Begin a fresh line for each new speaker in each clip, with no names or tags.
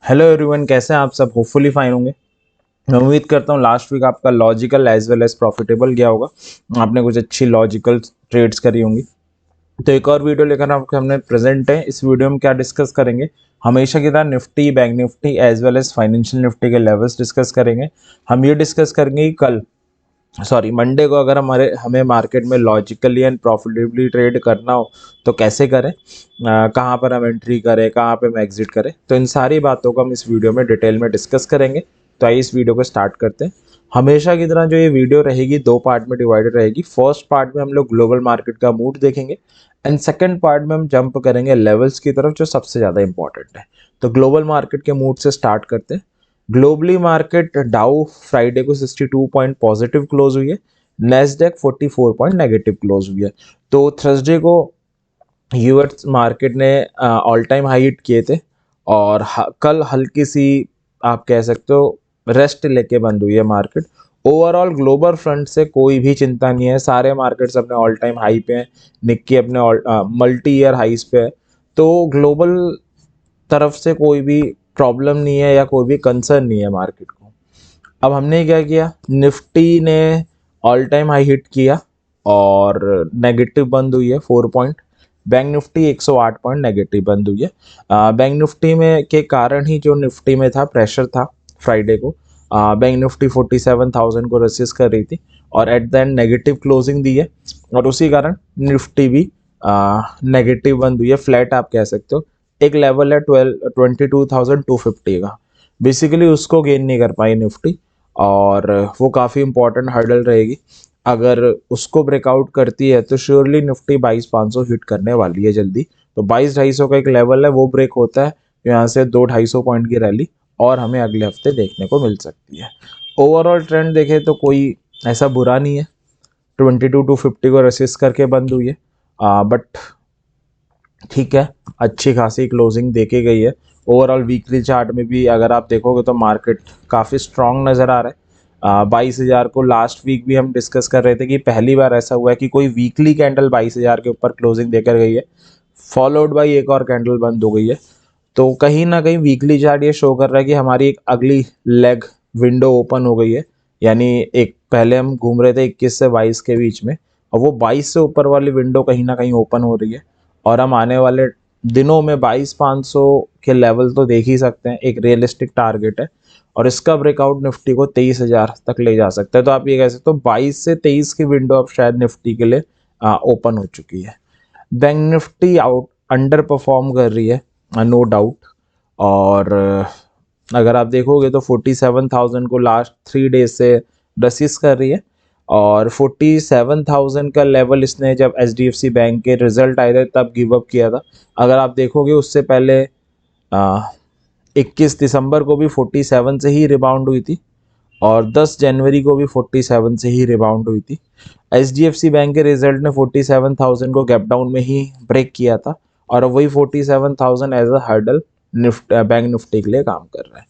Hello everyone, कैसे हैं आप सब। होपफुली फाइन होंगे। मैं उम्मीद करता हूँ लास्ट वीक आपका logical as well as profitable गया होगा। आपने कुछ अच्छी लॉजिकल ट्रेड्स करी होंगी। तो एक और वीडियो लेकर आपके हमने प्रेजेंट है। इस वीडियो में क्या डिस्कस करेंगे, हमेशा की तरह Nifty, bank Nifty as well as financial Nifty के लेवल्स डिस्कस करेंगे। हम ये डिस्कस करेंगे कि कल मंडे को अगर हमें मार्केट में लॉजिकली एंड प्रॉफिटेबली ट्रेड करना हो तो कैसे करें, कहाँ पर हम एंट्री करें, कहाँ पे हम एग्जिट करें। तो इन सारी बातों को हम इस वीडियो में डिटेल में डिस्कस करेंगे। तो आइए इस वीडियो को स्टार्ट करते हैं। हमेशा की तरह जो ये वीडियो रहेगी दो पार्ट में डिवाइडेड रहेगी। फर्स्ट पार्ट में हम लोग ग्लोबल मार्केट का मूड देखेंगे एंड सेकेंड पार्ट में हम जंप करेंगे लेवल्स की तरफ जो सबसे ज़्यादा इंपॉर्टेंट है। तो ग्लोबल मार्केट के मूड से स्टार्ट करते हैं। ग्लोबली मार्केट डाउ फ्राइडे को 62 पॉइंट पॉजिटिव क्लोज हुई है। नेस्डेक 44 पॉइंट नेगेटिव क्लोज हुई है। तो थर्सडे को यूएस मार्केट ने ऑल टाइम हाई हिट किए थे और कल हल्की सी आप कह सकते हो रेस्ट लेके बंद हुई है मार्केट। ओवरऑल ग्लोबल फ्रंट से कोई भी चिंता नहीं है, सारे मार्केट्स अपने ऑल टाइम हाई पे हैं। निक्की अपने मल्टी ईयर हाइस पे है। तो ग्लोबल तरफ से कोई भी प्रॉब्लम नहीं है या कोई भी कंसर्न नहीं है मार्केट को। अब हमने क्या किया, निफ्टी ने ऑल टाइम हाई हिट किया और नेगेटिव बंद हुई है 4 point. Bank Nifty 108 point negative बंद हुई है। बैंक निफ्टी में के कारण ही जो निफ्टी में था प्रेशर था फ्राइडे को। बैंक निफ्टी 47,000 को रेसिस्ट कर रही थी और at the end negative closing दी है और उसी कारण निफ्टी भी नेगेटिव बंद हुई है। फ्लैट आप कह सकते हो। एक लेवल है 22,250 का, बेसिकली उसको गेन नहीं कर पाई निफ्टी और वो काफ़ी इंपॉर्टेंट हर्डल रहेगी। अगर उसको ब्रेकआउट करती है तो श्योरली निफ्टी 22,500 हिट करने वाली है जल्दी। तो 22,250 का एक लेवल है, वो ब्रेक होता है यहाँ से 2,250 पॉइंट की रैली और हमें अगले हफ्ते देखने को मिल सकती है। ओवरऑल ट्रेंड देखें तो कोई ऐसा बुरा नहीं है। 22,250 को रेसिस्ट करके बंद हुई है, बट ठीक है, अच्छी खासी क्लोजिंग देके गई है। ओवरऑल वीकली चार्ट में भी अगर आप देखोगे तो मार्केट काफ़ी स्ट्रांग नज़र आ रहा है। 22,000 को लास्ट वीक भी हम डिस्कस कर रहे थे कि पहली बार ऐसा हुआ है कि कोई वीकली कैंडल 22,000 के ऊपर क्लोजिंग देकर गई है, फॉलोड बाई एक और कैंडल बंद हो गई है। तो कहीं ना कहीं वीकली चार्ट ये शो कर रहा है कि हमारी एक अगली लेग विंडो ओपन हो गई है। यानी एक पहले हम घूम रहे थे 21 से 22 के बीच में और वो 22 से ऊपर वाली विंडो कहीं ना कहीं ओपन हो रही है और हम आने वाले दिनों में 22,500 के लेवल तो देख ही सकते हैं, एक रियलिस्टिक टारगेट है और इसका ब्रेकआउट निफ्टी को 23,000 तक ले जा सकता है। तो आप ये कह सकते हो 22 से 23 की विंडो अब शायद निफ्टी के लिए ओपन हो चुकी है। Bank Nifty out under perform कर रही है, नो डाउट। और अगर आप देखोगे तो 47,000 को लास्ट 3 डेज से रसिस्ट कर रही है और 47,000 का लेवल इसने जब HDFC बैंक के रिजल्ट आए थे तब गिव अप किया था। अगर आप देखोगे उससे पहले 21 दिसंबर को भी 47 से ही रिबाउंड हुई थी और 10 जनवरी को भी 47 से ही रिबाउंड हुई थी। HDFC बैंक के रिजल्ट ने 47,000 को गैप डाउन में ही ब्रेक किया था और वही 47,000 as a hurdle bank Nifty के लिए काम कर रहा है।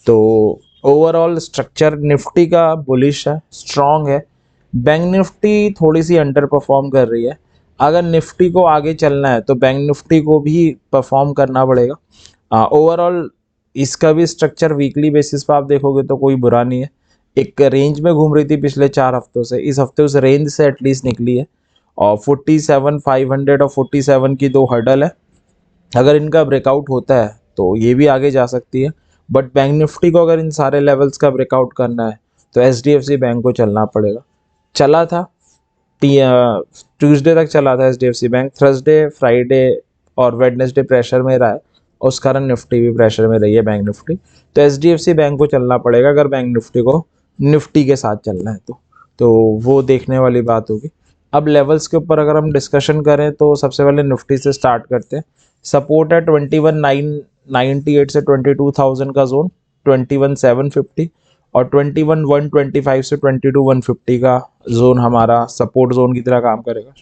तो ओवरऑल स्ट्रक्चर निफ्टी का बुलिश है, स्ट्रॉन्ग है। बैंक निफ्टी थोड़ी सी अंडर परफॉर्म कर रही है। अगर निफ्टी को आगे चलना है तो बैंक निफ्टी को भी परफॉर्म करना पड़ेगा। ओवरऑल इसका भी स्ट्रक्चर वीकली बेसिस पर आप देखोगे तो कोई बुरा नहीं है। एक रेंज में घूम रही थी पिछले 4 हफ्तों से, इस हफ्ते उस रेंज से एटलीस्ट निकली है और 47,500 और 47 की दो हर्डल है। अगर इनका ब्रेकआउट होता है तो ये भी आगे जा सकती है, बट बैंक निफ्टी को अगर इन सारे लेवल्स का ब्रेकआउट करना है तो HDFC बैंक को चलना पड़ेगा। चला था ट्यूसडे तक चला था HDFC बैंक, थर्सडे फ्राइडे और वेडनेसडे प्रेशर में रहा है, उस कारण निफ्टी भी प्रेशर में रही है बैंक निफ्टी। तो HDFC बैंक को चलना पड़ेगा अगर बैंक निफ्टी को निफ्टी के साथ चलना है तो वो देखने वाली बात होगी। अब लेवल्स के ऊपर अगर हम डिस्कशन करें तो सबसे पहले निफ्टी से स्टार्ट करते हैं। सपोर्ट है 21,998 से 22,000 का जोन, 21,750 और 21,125 से 22,150 का जोन हमारा सपोर्ट जोन की तरह काम करेगा।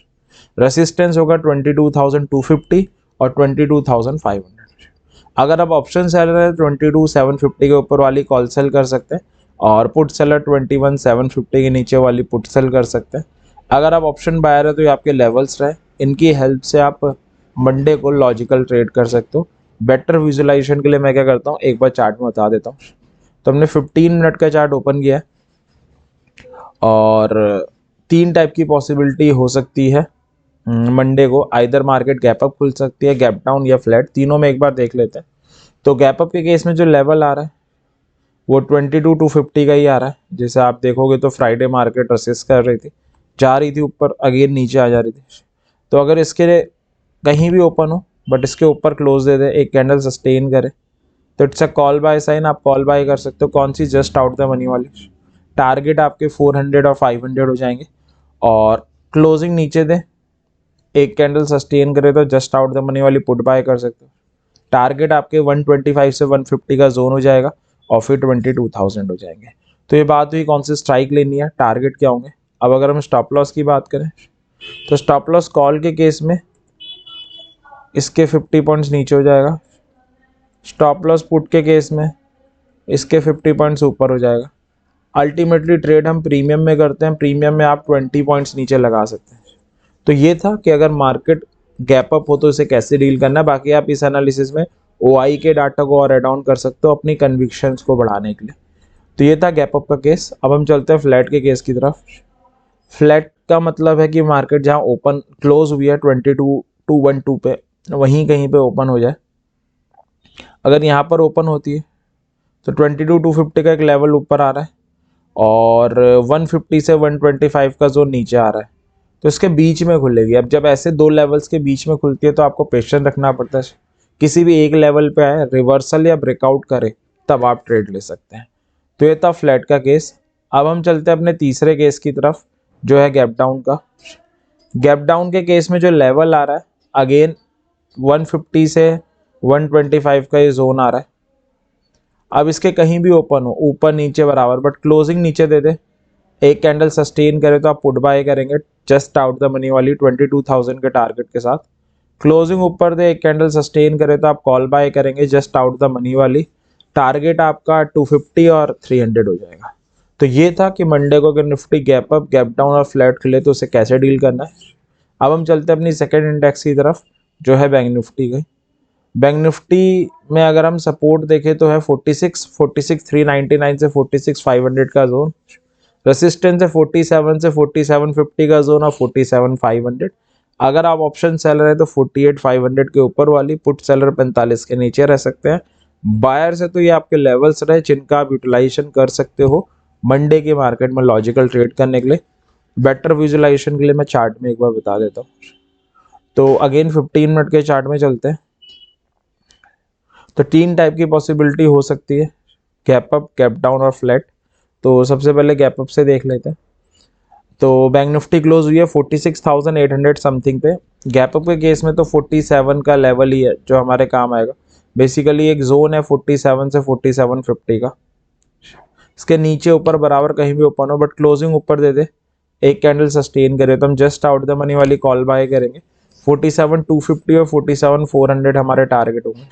रेसिस्टेंस होगा 22,250 और 22,500। अगर आप ऑप्शन सेलर है 22,750 के ऊपर वाली कॉल सेल कर सकते हैं और पुट सेलर 21,750 के नीचे वाली पुट सेल कर सकते हैं। अगर आप ऑप्शन बायर है तो ये आपके लेवल्स रहे, इनकी हेल्प से आप मंडे को लॉजिकल ट्रेड कर सकते हो। बेटर विजुअलाइजेशन के लिए मैं क्या करता हूँ, एक बार चार्ट में बता देता हूँ। तो हमने 15 मिनट का चार्ट ओपन किया है और 3 टाइप की पॉसिबिलिटी हो सकती है मंडे को। आइदर मार्केट गैप अप खुल सकती है, गैप डाउन या फ्लैट, तीनों में एक बार देख लेते हैं। तो गैप अप के केस में जो लेवल आ रहा है वो 22,250 का ही आ रहा है। जैसे आप देखोगे तो फ्राइडे मार्केट रेसिस्ट कर रही थी, जा रही थी ऊपर, अगेन नीचे आ जा रही थी। तो अगर इसके लिए कहीं भी ओपन हो बट इसके ऊपर क्लोज दे दे, एक कैंडल सस्टेन करे, तो it's a call by sine, आप कॉल बाय कर सकते हो। कौन सी? जस्ट आउट द मनी वाली। टारगेट आपके 400 और 500 हो जाएंगे। और क्लोजिंग नीचे दे, एक कैंडल सस्टेन करे तो जस्ट आउट द मनी वाली पुट बाय कर सकते हो। टारगेट आपके 125 से 150 का जोन हो जाएगा और फिर 22,000 हो जाएंगे। तो ये बात हुई कौन सी स्ट्राइक लेनी है, टारगेट क्या होंगे। अब अगर हम स्टॉप लॉस की बात करें तो स्टॉप लॉस कॉल के केस में इसके 50 पॉइंट्स नीचे हो जाएगा, स्टॉप लॉस पुट के केस में इसके 50 पॉइंट्स ऊपर हो जाएगा। अल्टीमेटली ट्रेड हम प्रीमियम में करते हैं, प्रीमियम में आप 20 पॉइंट्स नीचे लगा सकते हैं। तो ये था कि अगर मार्केट गैप अप हो तो इसे कैसे डील करना है। बाकी आप इस एनालिसिस में ओआई के डाटा को और एड ऑन कर सकते हो अपनी कन्विक्शंस को बढ़ाने के लिए। तो ये था गैप अप का केस। अब हम चलते हैं फ्लैट के केस की तरफ। फ्लैट का मतलब है कि मार्केट जहाँ ओपन क्लोज हुई है 22,212 पे, वहीं कहीं पे ओपन हो जाए। अगर यहाँ पर ओपन होती है तो 22,250 का एक लेवल ऊपर आ रहा है और 150 से 125 का जोन नीचे आ रहा है, तो इसके बीच में खुलेगी। अब जब ऐसे दो लेवल्स के बीच में खुलती है तो आपको पेशेंस रखना पड़ता है। किसी भी एक लेवल पे आए, रिवर्सल या ब्रेकआउट करे, तब आप ट्रेड ले सकते हैं। तो ये था फ्लैट का केस। अब हम चलते हैं अपने तीसरे केस की तरफ, जो है गैप डाउन का। गैप डाउन के केस में जो लेवल आ रहा है, अगेन 150 से 125 का ये जोन आ रहा है। अब इसके कहीं भी ओपन हो, ऊपर नीचे बराबर, बट क्लोजिंग नीचे दे दे, एक कैंडल सस्टेन करे तो आप पुट बाय करेंगे जस्ट आउट द मनी वाली 22,000 के टारगेट के साथ। क्लोजिंग ऊपर दे, एक कैंडल सस्टेन करे तो आप कॉल बाय करेंगे जस्ट आउट द मनी वाली। टारगेट आपका 250 और 300 हो जाएगा। तो ये था कि मंडे को अगर Nifty gap up, gap down और फ्लैट खुले तो उसे कैसे डील करना है। अब हम चलते हैं अपनी सेकेंड इंडेक्स की तरफ, जो है बैंक निफ्टी की। बैंक निफ्टी में अगर हम सपोर्ट देखें तो है 46,399 से 46,500 का जोन, रेसिस्टेंस है 47 से 4750 का जोन और 47,500। अगर आप ऑप्शन सेलर है तो 48,500 के ऊपर वाली, पुट सेलर 45 के नीचे रह सकते हैं। बायर से तो ये आपके लेवल्स रहे जिनका आप यूटिलाइजेशन कर सकते हो मंडे के मार्केट में लॉजिकल ट्रेड करने के लिए। बेटर विजुअलाइजेशन के लिए मैं चार्ट में एक बार बता देता हूँ। तो अगेन 15 मिनट के चार्ट में चलते हैं। तो 3 टाइप की पॉसिबिलिटी हो सकती है, गैप अप, गैप डाउन और फ्लैट। तो सबसे पहले गैप अप से देख लेते हैं। तो बैंक निफ्टी क्लोज हुई है 46,800 समथिंग पे। गैप अप के केस में तो 47 का लेवल ही है जो हमारे काम आएगा। बेसिकली एक जोन है 47 से 4750 का, इसके नीचे ऊपर बराबर कहीं भी ओपन हो, बट क्लोजिंग ऊपर दे दे, एक कैंडल सस्टेन करे तो हम जस्ट आउट द मनी वाली कॉल बाय करेंगे। 47,250 और 47,400 हमारे टारगेट होंगे।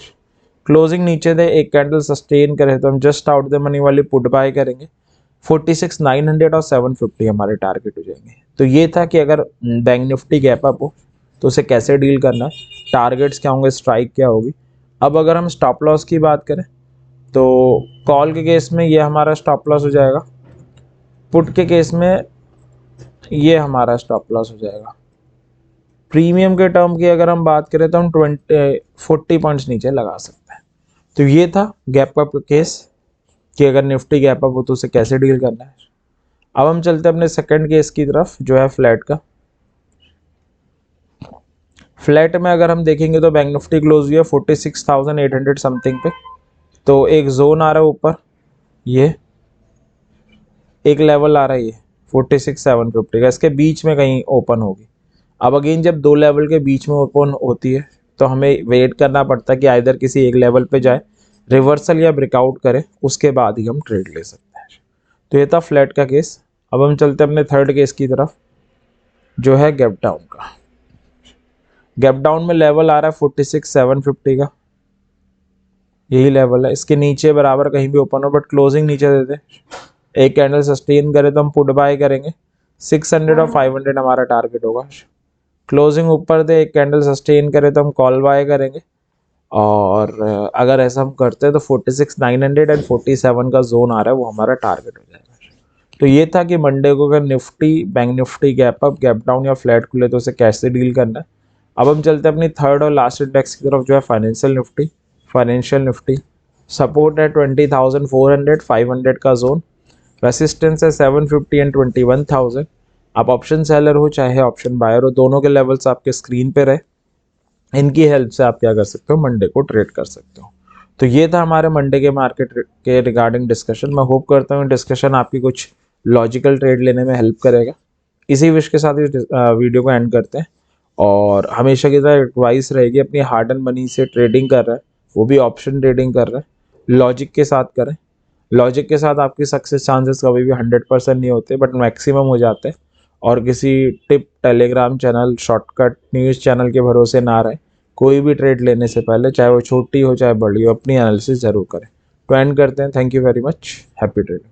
क्लोजिंग नीचे दे, एक कैंडल सस्टेन करे तो हम जस्ट आउट द मनी वाली पुट बाय करेंगे। 46,900 और 750 हमारे टारगेट हो जाएंगे। तो ये था कि अगर बैंक निफ्टी गैप अप हो तो उसे कैसे डील करना है, टारगेट्स क्या होंगे, स्ट्राइक क्या होगी। अब अगर हम स्टॉप लॉस की बात करें तो कॉल के केस में ये हमारा स्टॉप लॉस हो जाएगा, पुट के केस में ये हमारा स्टॉप लॉस हो जाएगा। प्रीमियम के टर्म की अगर हम बात करें तो हम 40 पॉइंट्स नीचे लगा सकते हैं। तो ये था गैप अप का केस कि अगर निफ्टी गैप अप हो तो उसे कैसे डील करना है। अब हम चलते हैं अपने सेकंड केस की तरफ, जो है फ्लैट का। फ्लैट में अगर हम देखेंगे तो बैंक निफ्टी क्लोज हुई है 46,800 समथिंग पे। तो एक जोन आ रहा है ऊपर, ये एक लेवल आ रहा है, ये 46,750 का, इसके बीच में कहीं ओपन होगी। अब अगेन जब दो लेवल के बीच में ओपन होती है तो हमें वेट करना पड़ता है कि आइदर किसी एक लेवल पे जाए, रिवर्सल या ब्रेकआउट करे, उसके बाद ही हम ट्रेड ले सकते हैं। तो ये था फ्लैट का केस। अब हम चलते हैं अपने थर्ड केस की तरफ, जो है गैप डाउन का। गैप डाउन में लेवल आ रहा है 46,750 का, यही लेवल है। इसके नीचे बराबर कहीं भी ओपन हो, बट क्लोजिंग नीचे देते, एक कैंडल सस्टेन करे तो हम पुट बाय करेंगे। 600 और 500 हमारा टारगेट होगा। क्लोजिंग ऊपर दे, एक कैंडल सस्टेन करे तो हम कॉल बाय करेंगे और अगर ऐसा हम करते हैं तो 46,900 एंड 47 का जोन आ रहा है, वो हमारा टारगेट हो जाएगा। तो ये था कि मंडे को अगर Nifty bank Nifty gap up gap down या फ्लैट खुले तो उसे कैसे डील करना है। अब हम चलते हैं अपनी थर्ड और लास्ट इंडेक्स की तरफ, जो है फाइनेंशियल निफ्टी। सपोर्ट है 20,400 500 का जोन, रेसिस्टेंस है 750 एंड 21,000। आप ऑप्शन सेलर हो चाहे ऑप्शन बायर हो, दोनों के लेवल्स आपके स्क्रीन पे रहे, इनकी हेल्प से आप क्या कर सकते हो, मंडे को ट्रेड कर सकते हो। तो ये था हमारे मंडे के मार्केट के रिगार्डिंग डिस्कशन। मैं होप करता हूँ डिस्कशन आपकी कुछ लॉजिकल ट्रेड लेने में हेल्प करेगा। इसी विश के साथ इस वीडियो को एंड करते हैं, और हमेशा की तरह एडवाइस रहेगी, अपनी हार्ड एंड मनी से ट्रेडिंग कर रहे हैं, वो भी ऑप्शन ट्रेडिंग कर रहे हैं, लॉजिक के साथ करें। लॉजिक के साथ आपकी सक्सेस चांसेस कभी भी 100% नहीं होते, बट मैक्सिमम हो जाते हैं। और किसी tip Telegram channel shortcut news channel के भरोसे ना रहे। कोई भी ट्रेड लेने से पहले, चाहे वो छोटी हो चाहे बड़ी हो, अपनी एनालिसिस जरूर करें। तो एंड करते हैं। Thank you very much. Happy trading.